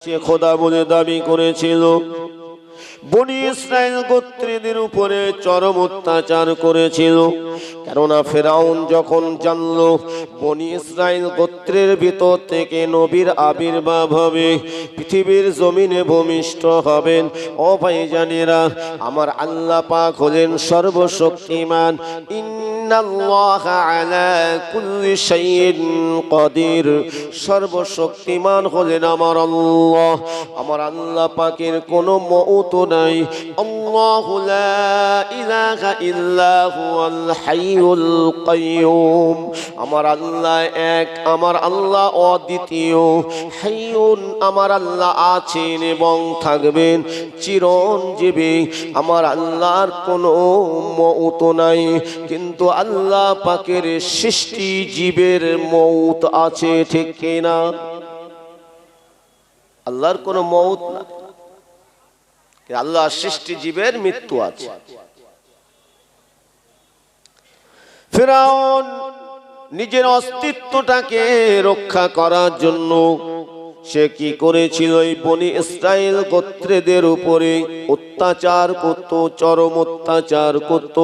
সে খোদা বলে দাবি করেছিল। বনি ইসরাইল গোত্রীদের উপরে চরম অত্যাচার করেছিল। কেননা ফেরাউন যখন জানলো বনি ইসরাইল গোত্রের ভিতর থেকে নবীর আবির্ভাব হবে, পৃথিবীর জমিনে ভূমিষ্ঠ হবেন, ও ভাইজানেরা, আমার আল্লাহ পাক হলেন সর্বশক্তিমান। ইন্নাল্লাহা আলা কুল্লি শাইইন কাদির, সর্বশক্তিমান হলেন আমার আল্লাহ। আমার আল্লাহ পাকের কোনো মওত নাই। আল্লাহু লা ইলাহা ইল্লা হুয়াল হাইয়ুল কাইয়ুম, আমার আল্লাহ এক, আমার আল্লাহ অদ্বিতীয়। হাইয়ুন, আমার আল্লাহ আছেন এবং থাকবেন চিরঞ্জীবী। আমার আল্লাহর কোনো মওত নাই, কিন্তু আল্লাহ পাকের সৃষ্টি জীবের মওত আছে, ঠিক কিনা? আল্লাহর কোনো মওত না, আল্লাহর সৃষ্টি জীবের মৃত্যু আছে। ফিরআউন নিজের অস্তিত্বটাকে রক্ষা করার জন্য সে কি করেছিল? এই বনি ইসরাইল গোত্রদের উপরে অত্যাচার করত, চরম অত্যাচার করত।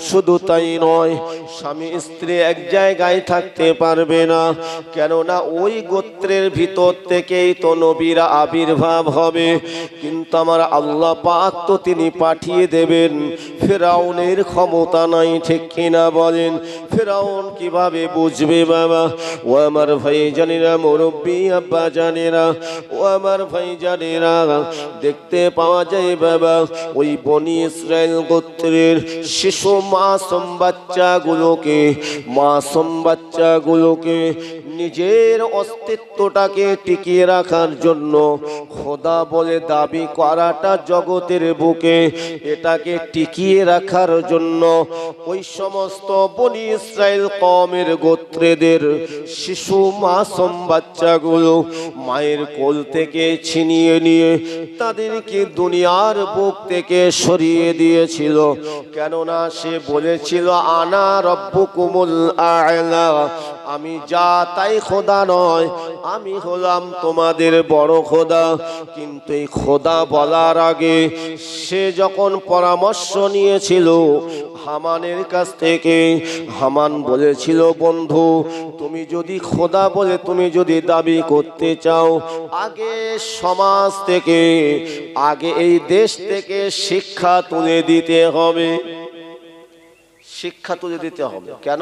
শুধু তাই নয়, স্বামী স্ত্রী এক জায়গায় থাকতে পারবে না, কেননা ওই গোত্রের ভিতর থেকেই তো নবীরা আবির্ভাব হবে। কিন্তু আমার আল্লাহ পাক তো তিনি পাঠিয়ে দেবেন, ফেরাউনের ক্ষমতা নাই, ঠিক কিনা বলেন? ফেরাউন কিভাবে বুঝবে বাবা? ও আমার ভাই জানেরা, মুরব্বী আব্বা জানেরা, ও আমার ভাই জানেরা, দেখতে পাওয়া যায় বাবা ওই বনি ইসরাইল গোত্রের শিশু মাসুম বাচ্চাগুলোকে নিজের অস্তিত্বটাকে টিকিয়ে রাখার জন্য খোদা বলে দাবি করাটা জগতের বুকে, এটাকে টিকিয়ে রাখার জন্য ওই সমস্ত বনি ইসরাইল কওমের গোত্রদের শিশু মাসুম বাচ্চাগুলো মায়ের কোল থেকে ছিনিয়ে নিয়ে তাদেরকে দুনিয়ার বুক থেকে সরিয়ে দিয়েছিল। কেননা সে বলেছিল, আনা রব্বুকুমুল আ'লা, আমি যা তাই খোদা নয়, আমি হলাম তোমাদের বড় খোদা। কিন্তু এই খোদা বলার আগে সে যখন পরামর্শ নিয়েছিল হামানের কাছ থেকে, হামান বলেছিল, বন্ধু তুমি যদি খোদা বলে তুমি যদি দাবি করতে চাও, আগে সমাজ থেকে, আগে এই দেশ থেকে শিক্ষা তুলে দিতে হবে। শিক্ষা তুলে দিতে হবে। কেন?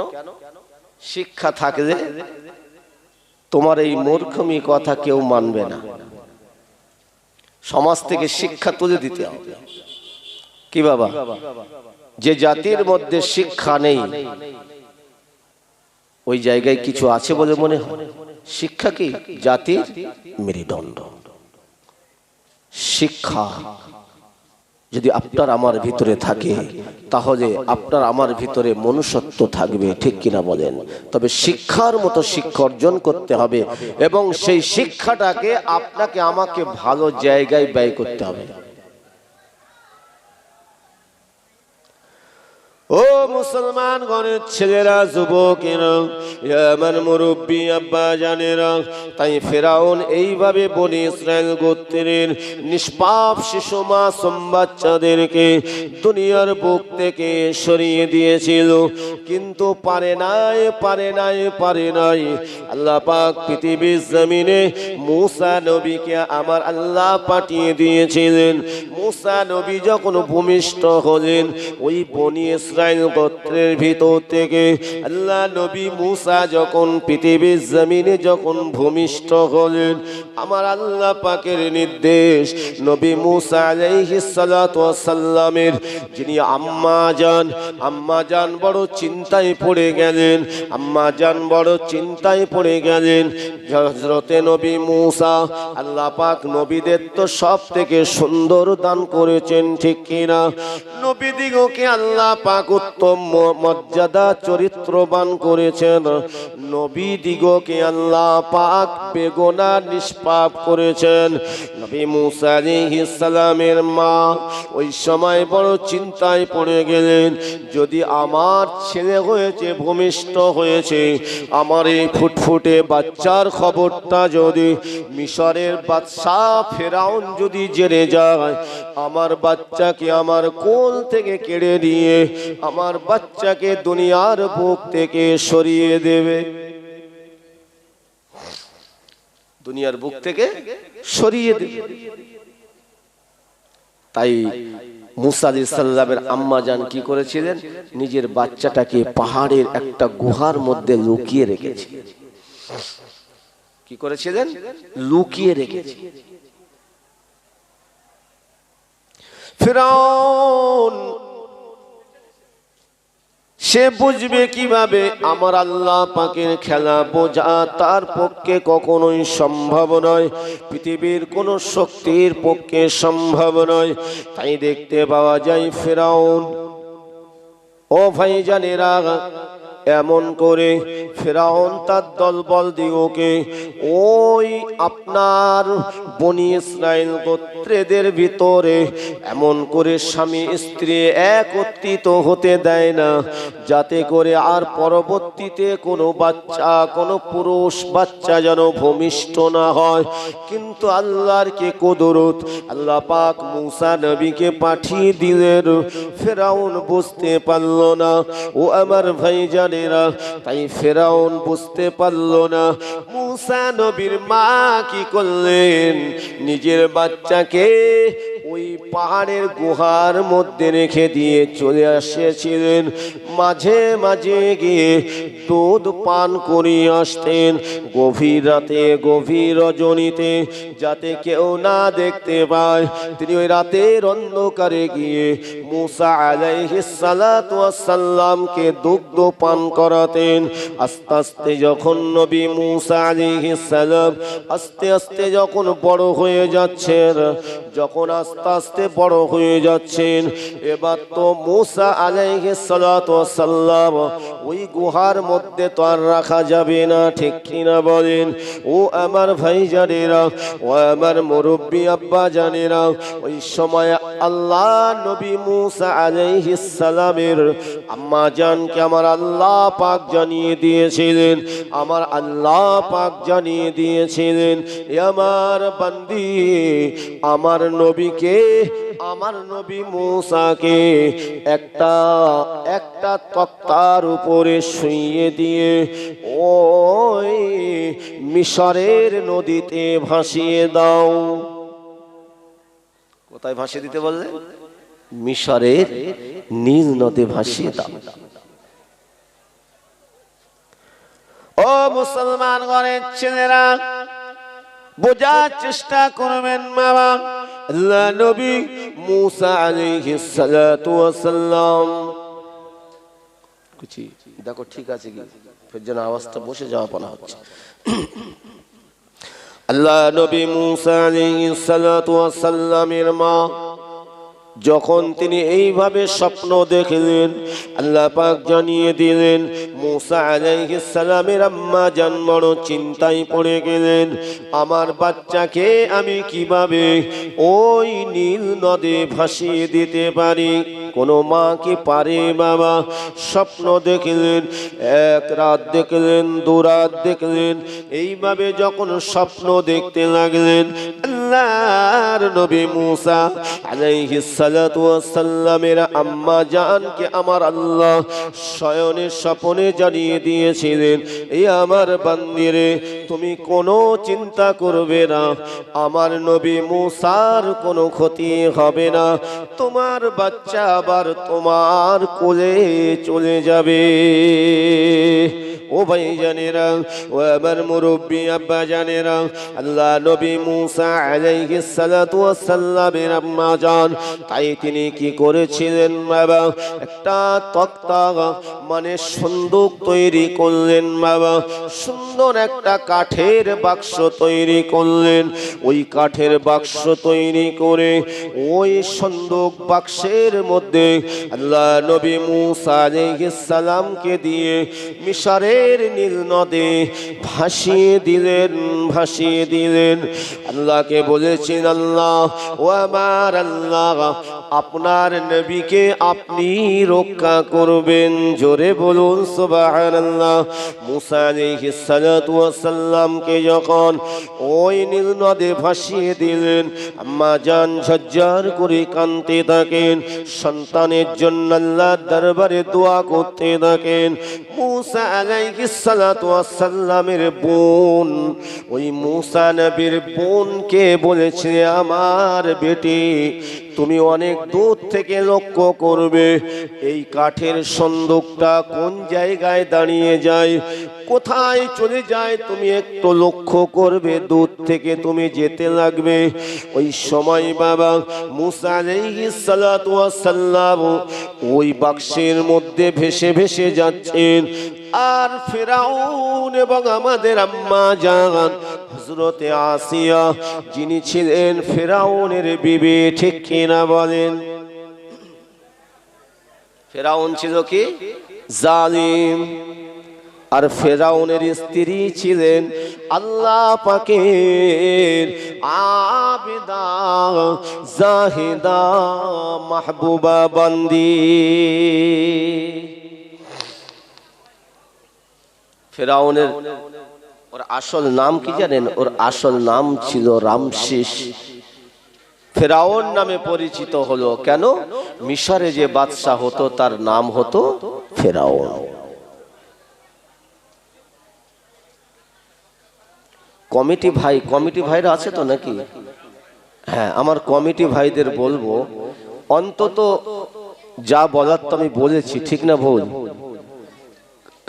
শিক্ষা থাকলে তোমার এই মূর্খমি কথা কেউ মানবে না। সমাজ থেকে শিক্ষা তুলে দিতে হবে। কি বাবা? যে জাতির মধ্যে শিক্ষা নেই ওই জায়গায় কিছু আছে বলে মনে হয়। শিক্ষা কি? জাতির মেরুদণ্ড। শিক্ষা যদি আপনার আমার ভিতরে থাকে, তাহলে আপনার আমার ভিতরে মনুষ্যত্ব থাকবে, ঠিক কিনা বলেন? তবে শিক্ষার মতো শিক্ষা অর্জন করতে হবে এবং সেই শিক্ষাটাকে আপনাকে আমাকে ভালো জায়গায় ব্যয় করতে হবে। ও মুসলমান গণের ছেলেরা, যুবকেরা, আমার মুরব্বী আব্বা জানেরা, তাই ফেরাউন এইভাবে বনি ইসরাইল গোত্রের নিষ্পাপ শিশু মাসুম বাচ্চাদেরকে দুনিয়ার বুক থেকে সরিয়ে দিয়েছিল। কিন্তু পারে নাই। আল্লাহ পাক পৃথিবীর জমিনে মূসা নবীকে আমার আল্লাহ পাঠিয়ে দিয়েছিলেন। মূসা নবী যখন ভূমিষ্ঠ হলেন ওই বনি ইসরাইল গোত্রের ভিতর থেকে, আল্লাহ নবী মূসা যখন পৃথিবীর জমিনে যখন ভূমিষ্ঠ হলেন, আমার আল্লাহ পাকের নির্দেশ নবী মূসা আলাইহিস সালাতু ওয়াস সালামের যিনি আম্মা জান বড় চিন্তায় পড়ে গেলেন। হযরতে নবী মূসা, আল্লাহ পাক নবীদের তো সব থেকে সুন্দর দান করেছেন, ঠিক কিনা? নবীদিগকে আল্লাহ পাক পাক উত্তম মর্যাদা চরিত্রবান করেছেন। নবী দিগকে আল্লাহ পাক বেগুনাহ নিষ্পাপ করেছেন। নবী মুসা আলাইহিস সালামের মা ওই সময় বড় চিন্তায় পড়ে গেলেন, যদি আমার ছেলে হয়েছে, ভূমিষ্ঠ হয়েছে, আমার এই ফুটফুটে বাচ্চার খবরটা যদি মিশরের বাদশাহ ফেরাউন যদি জেনে যায়, আমার বাচ্চাকে আমার কোল থেকে কেড়ে নিয়ে আমার বাচ্চাকে দুনিয়ার বুক থেকে সরিয়ে দেবে, দুনিয়ার বুক থেকে সরিয়ে দেবে। তাই মুসা আলাইহিস সালামের আম্মা জান কি করেছিলেন, নিজের বাচ্চাটাকে পাহাড়ের একটা গুহার মধ্যে লুকিয়ে রেখেছে। কি করেছিলেন? লুকিয়ে রেখেছে। ফিরআউন সে বুঝবে কিভাবে? আমার আল্লাহ পাকের খেলা বোঝা তার পক্ষে কখনোই সম্ভব নয়, পৃথিবীর কোন শক্তির পক্ষে সম্ভব নয়। তাই দেখতে পাওয়া যায় ফিরআউন, ও ভাইজানেরা, এমন করে ফিরআউন তার দলবল দিগকে ওই আপনার বনি ইসরাইল গোত্রেদের ভিতরে এমন করে স্বামী স্ত্রী একত্রিত হতে দেয় না, যাতে করে আর পরবর্তীতে কোনো বাচ্চা, কোনো পুরুষ বাচ্চা যেন ভূমিষ্ঠ না হয়। কিন্তু আল্লাহর কে কুদরত, আল্লাহ পাক মুসা নবীকে পাঠিয়ে দিলেন। ফিরআউন বুঝতে পারল না, ও আমার ভাইজান, তাই ফিরআউন বুঝতে পারল না। মুসা নবীর মা কি করলেন, নিজের বাচ্চাকে ওই পাহাড়ের গুহার মধ্যে রেখে দিয়ে চলে আসছিলেন। মাঝে মাঝে গিয়ে দুধ পান করিয়ে আসতেন, গভীর রাতে, গভীর রজনীতে, যাতে কেউ না দেখতে পায়। তিনি ওই রাতের অন্ধকারে গিয়ে মুসা আলাইহিস সালাতু ওয়াস সালামকে দুগ্ধ পান করাতেন। আস্তে আস্তে যখন নবী মুসা আলাইহিস সালাম আস্তে আস্তে যখন বড় হয়ে যাচ্ছেন, যখন আস্তে আস্তে বড় হয়ে যাচ্ছেন, এবার তো মুসা আলাইহিস সালাতু ওয়াস সালাম ওই গুহার মধ্যে তো আর রাখা যাবে না, ঠিক কিনা বলেন? ও আমার ভাইজানেরা, ও আমার মুরব্বী আব্বা জানেরা, ওই সময় আল্লাহ নবী মুসা আলাইহিস সালামের আম্মা জানকে আমার আল্লাহ পাক জানিয়ে দিয়েছিলেন, আমার আল্লাহ পাক জানিয়ে দিয়েছিলেন, আমার বান্দি, আমার নবীকে, আমার নবী মুসাকে একটা একটা তক্তার উপরে শুইয়ে দিয়ে ওই মিশরের নদীতে ভাসিয়ে দাও। কোথায় ভাসিয়ে দিতে বললে? মিশরের নীল নদে ভাসিয়ে দাও। ও মুসলমান ঘরের ছেলেরা, বোঝার চেষ্টা করবেন বাবা, আল্লাহ নবী মুসা আলাইহিস সালাতু ওয়াস সালাম, কুচি দেখো ঠিক আছে কি, ফের যেন আওয়াজটা বসে যাওয়া পানা হচ্ছে। আল্লাহ নবী মুসা আলাইহিস সালাতু ওয়াস সালামের মা যখন তিনি এইভাবে স্বপ্ন দেখলেন, আল্লাহ পাক জানিয়ে দিলেন, মুসা আলাইহিস সালামের আম্মা জান বড় চিন্তায় পড়ে গেলেন, আমার বাচ্চাকে আমি কিভাবে ওই নীল নদে ভাসিয়ে দিতে পারি? কোনো মা কি পারে বাবা? স্বপ্ন দেখলেন, এক রাত দেখলেন, দু রাত দেখলেন, এইভাবে যখন স্বপ্ন দেখতে লাগলেন, আল্লাহর নবী মুসা আলাইহিস সালাতু ওয়াস সালামের আম্মা জানকে আমার আল্লাহ শয়নের স্বপ্নে জানিয়ে দিয়েছিলেন, এই আমার বান্দিরে, তুমি কোনো চিন্তা করবে না, আমার নবী মুসার কোনো ক্ষতি হবে না, তোমার বাচ্চা আবার তোমার কোলে চলে যাবে। ও ভাইজানেরা, ও আমার মুরব্বী আব্বা জানেরা, আল্লাহ নবী মুসা আলাইহিস সালাতু ওয়াস সালামের আম্মা জান, তাই তিনি কি করেছিলেন বাবা, একটা তক্তা মানে সন্দুক তৈরি করলেন বাবা, সুন্দর একটা কাঠের বাক্স তৈরি করলেন। ওই কাঠের বাক্স তৈরি করে ওই সন্দুক বাক্সের মধ্যে আল্লাহ নবী মুসা আলাইহিস সালামকে দিয়ে মিশরের নীল নদে ভাসিয়ে দিলেন। আল্লাহকে বলেছেন, আল্লাহ ও আমার আল্লাহ, আপনার নবীকে আপনি রক্ষা করবেন। জোরে বলুন সুবহানাল্লাহ। মুসা আলাইহিস সালাতু ওয়াস সালামকে যখন ওই নীল নদে ভাসিয়ে দিলেন, আম্মা জান ঝরঝর করে কাঁদতে থাকেন, সন্তানের জন্য আল্লাহর দরবারে দোয়া করতে থাকেন। মুসা আলাইহিস সালাতু ওয়াস সালামের বোন, ওই মুসা নবীর বোনকে বলেছে, আমার বেটি তুমি অনেক দূর থেকে লক্ষ্য করবে এই কাঠের সন্দুকটা কোন জায়গায় দাঁড়িয়ে যায়, কোথায় চলে যায়, তুমি একটু লক্ষ্য করবে, দূর থেকে তুমি যেতে লাগবে। ওই সময় বাবা মুসা আলাইহিস সালাতু ওয়াস সালাম ওই বাক্সের মধ্যে ভেসে ভেসে যাচ্ছেন, আর ফিরাউন এবং আমাদের আম্মা জান হযরতে আসিয়া, যিনি ছিলেন ফিরাউনের বিবি, ঠিক কিনা বলেন? ফিরাউন ছিল কি জালিম, আর ফিরাউনের স্ত্রী ছিলেন আল্লাহ পাকের আবিদা জাহিদা মাহবুবা বান্দি। ফিরাউনের ওর আসল নাম কি জানেন? ওর আসল নাম ছিল রামসিস। ফিরাউন নামে পরিচিত হলো কেন? মিশরে যে বাদশাহ হতো তার নাম হতো ফিরাউন। কমিটি ভাইরা আছে তো নাকি? হ্যাঁ, আমার কমিটি ভাইদের বলবো, অন্তত যা বলার তো আমি বলেছি, ঠিক না ভুল?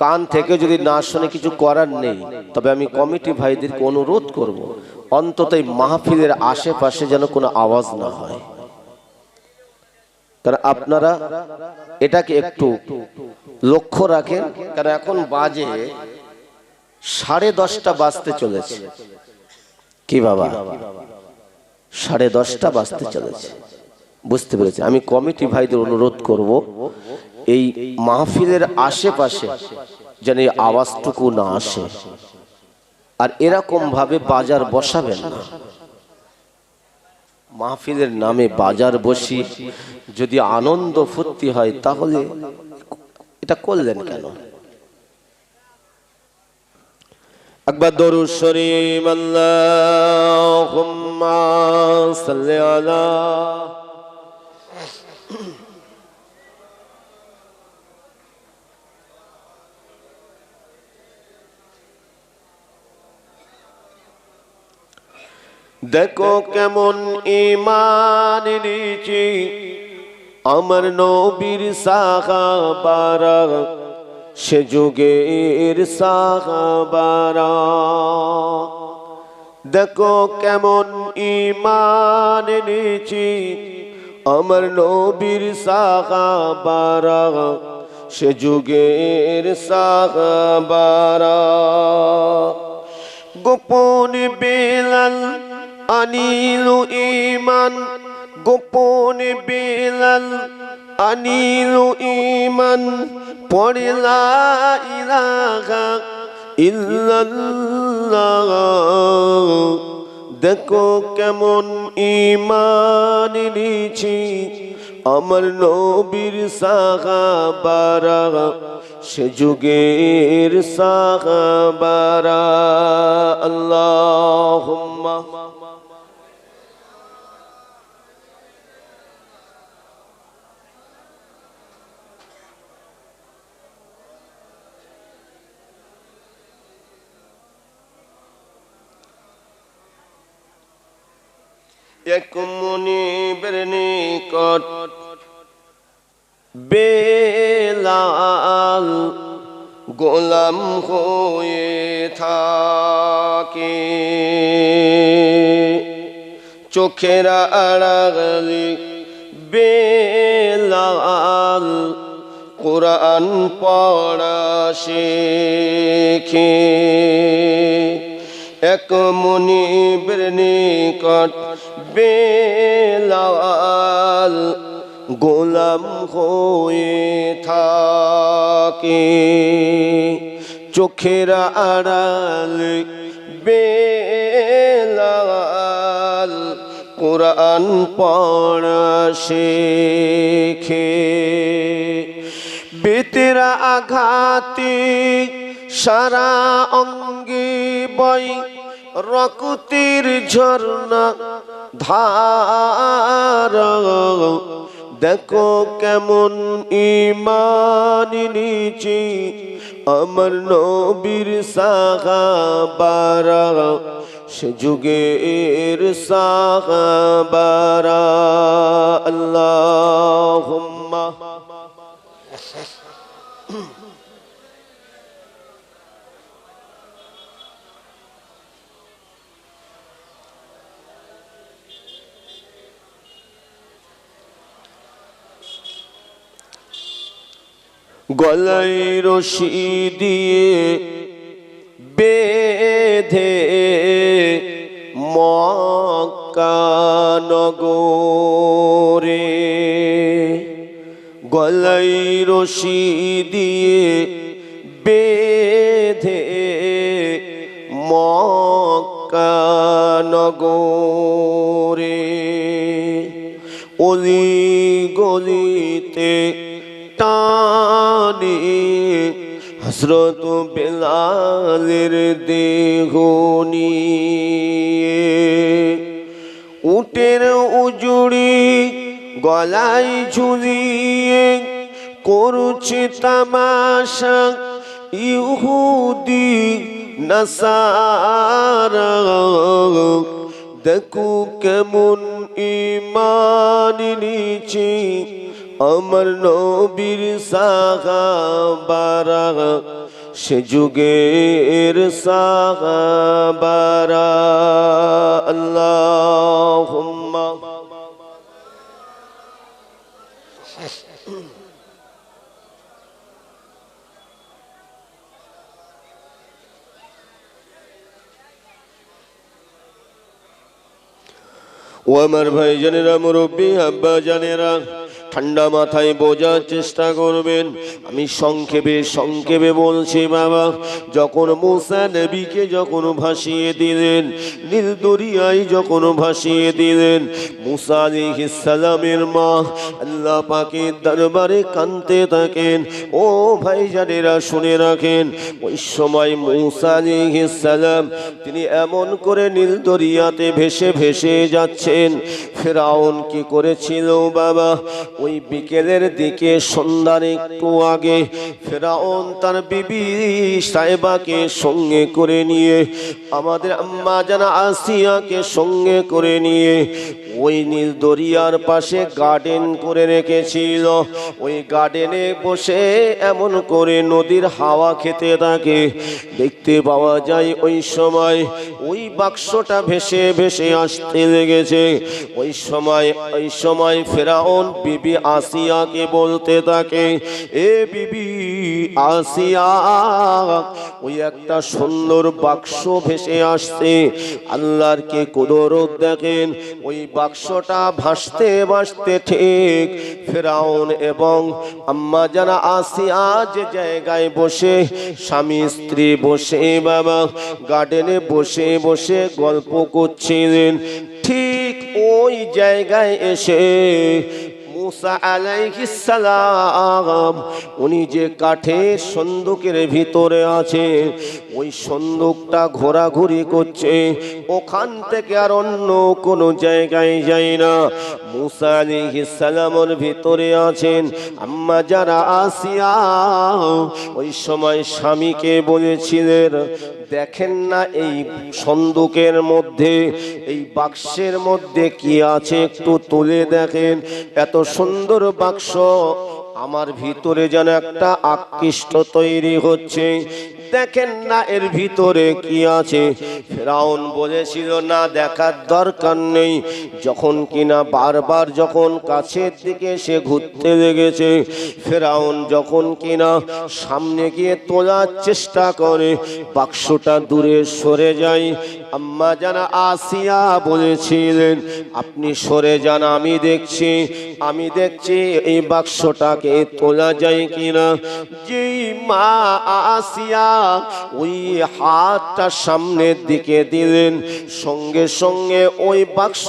কান থেকে যদি না শুনে কিছু করার নেই, তবে আমি কমিটি ভাইদেরকে অনুরোধ করব, অন্তত এই মাহফিলের আশেপাশে যেন কোনো আওয়াজ না হয়। কারণ আপনারা এটাকে একটু লক্ষ্য রাখেন, কারণ এখন বাজে 10:30 বাজতে চলেছে। কি বাবা, 10:30 বাজতে চলেছে, বুঝতে পেরেছি? আমি কমিটি ভাইদের অনুরোধ করব, এই মাহফিলের আশেপাশে যেন এই আওয়াজটুকু না আসে, আর এরকম ভাবে বাজার বসাবেন না। মাহফিলের নামে বাজার বসি যদি আনন্দ ফুর্তি হয়, তাহলে এটা করলেন কেন? একবার দরুদ শরীফ, আল্লাহুম্মা সাল্লি আলা। দেখো কেমন ঈমান এনেছি আমার নবীর সাহাবারা, সে যুগের সাহাবারা। দেখো কেমন ঈমান এনেছি আমার নবীর সাহাবারা, সে যুগের সাহাবারা। গোপন বেলাল আনিল ঈমান, গোপন বেলাল আনিল ঈমান, পড়ে লা ইলাহা ইল্লাল্লাহ। দেখো কেমন ঈমান এনেছি আমার নবীর সাহাবারা, সে যুগের সাহাবারা। আল্লাহুম্মা এক মুনিবের নিকট বেলাল গোলাম হয়ে থাকে। চোখের আড়ালে বেলাল কোরআন পড়া শেখে। এক মুনিবের নিকট বেলাল গোলাম হয়ে থাকে। চোখের আড়ালে বেলাল কোরআন পড়া শেখে। বেতেরা আঘাতে সারা অঙ্গে বয় রক্তের ঝর্ণা ধার। দেখো কেমন ঈমান নিচে আমার নবীর সাহাবারা, সে যুগের সাহাবারা। আল্লাহুম্মা গলায় রশি দিয়ে বেঁধে মক্কা নগরে। গলায় রশি দিয়ে বেঁধে মক্কা নগরে। অলি গলিতে টানে হযরত বেলালের দেহ নিয়ে। উটের উজুড়ি গলায় ঝুলিয়ে করছে তামাশা ইহুদি নাসারা। দেখো কেমন ঈমান নিচে আমার নবীর সাহাবারা, সে যুগের সাহাবারা। আল্লাহুম্মা ও আমার ভাইজানেরা, মুরব্বী আব্বা জানেরা, ঠান্ডা মাথায় বোঝার চেষ্টা করবেন। আমি সংক্ষেপে বলছি বাবা। যখন মুসা নবীকে যখন ভাসিয়ে দিলেন, নীল দরিয়ায় যখন ভাসিয়ে দিলেন, মুসা আলাইহিস সালামের মা আল্লাহ পাকের দরবারে কাঁদতে থাকেন। ও ভাইজানেরা শুনে রাখেন, ওই সময় মুসা আলাইহিস সালাম তিনি এমন করে নীল দরিয়াতে ভেসে ভেসে যাচ্ছেন। ফেরাউন কি করেছিল বাবা? ওই বিকেলের দিকে সন্ধ্যার একটু আগে ফেরাউন তার বিবি সাহেবাকে সঙ্গে করে নিয়ে, আমাদের আম্মা জানা আসিয়াকে সঙ্গে করে নিয়ে ওই নীল দরিয়ার পাশে গার্ডেন করে রেখেছিল। ওই গার্ডেনে বসে এমন করে নদীর হাওয়া খেতে থাকে। দেখতে পাওয়া যায় ওই সময় ওই বাক্সটা ভেসে ভেসে আসতে লেগেছে। ওই সময় ফেরাউন বিবি আসিয়াকে বলতে থাকে, এ বিবি আসিয়া, ওই একটা সুন্দর বাক্স ভেসে আসছে। আল্লাহর কে কুদরত দেখেন। ওই বাক্সটা ভাসতে ভাসতে ঠিক ফেরাউন এবং আম্মা জানা আসিয়া যে জায়গায় বসে স্বামী স্ত্রী বসে বাবা গার্ডেনে বসে বসে গল্প করছিলেন, ঠিক ওই জায়গায় এসে মুসা আলাইহিস সালাম উনি যে কাঠের সন্দুকের ভিতরে আছে, ওই সন্দুকটা ঘোরাঘুরি করছে। ওখান থেকে আর অন্য কোনো জায়গায় যায় না। মুসা আলাইহিস সালামের ভিতরে আছেন আম্মা যারা আসিয়া। ওই সময় স্বামীকে বলেছিলেন, দেখেন না এই সন্দুকের মধ্যে, এই বাক্সের মধ্যে কি আছে একটু তুলে দেখেন। এত সুন্দর বাক্স আমার ভিতরে যেন একটা আকৃষ্ট তৈরি হচ্ছে। দেখেন না এর ভিতরে কি আছে। ফেরাউন বলেছিল না, দেখার দরকার নেই। যখন কিনা বারবার যখন কাছের দিকে সে ঘুরতে লেগেছে, ফেরাউন যখন কিনা সামনে গিয়ে তোলার চেষ্টা করে, বাক্সটা দূরে সরে যায়। আম্মা জানা আসিয়া বলেছিলেন, আপনি সরে যান, আমি দেখছি এই বাক্সটাকে তোলা যায় কিনা। যেই মা আসিয়া ওই হাতটা সামনের দিকে দিলেন, সঙ্গে সঙ্গে ওই বাক্স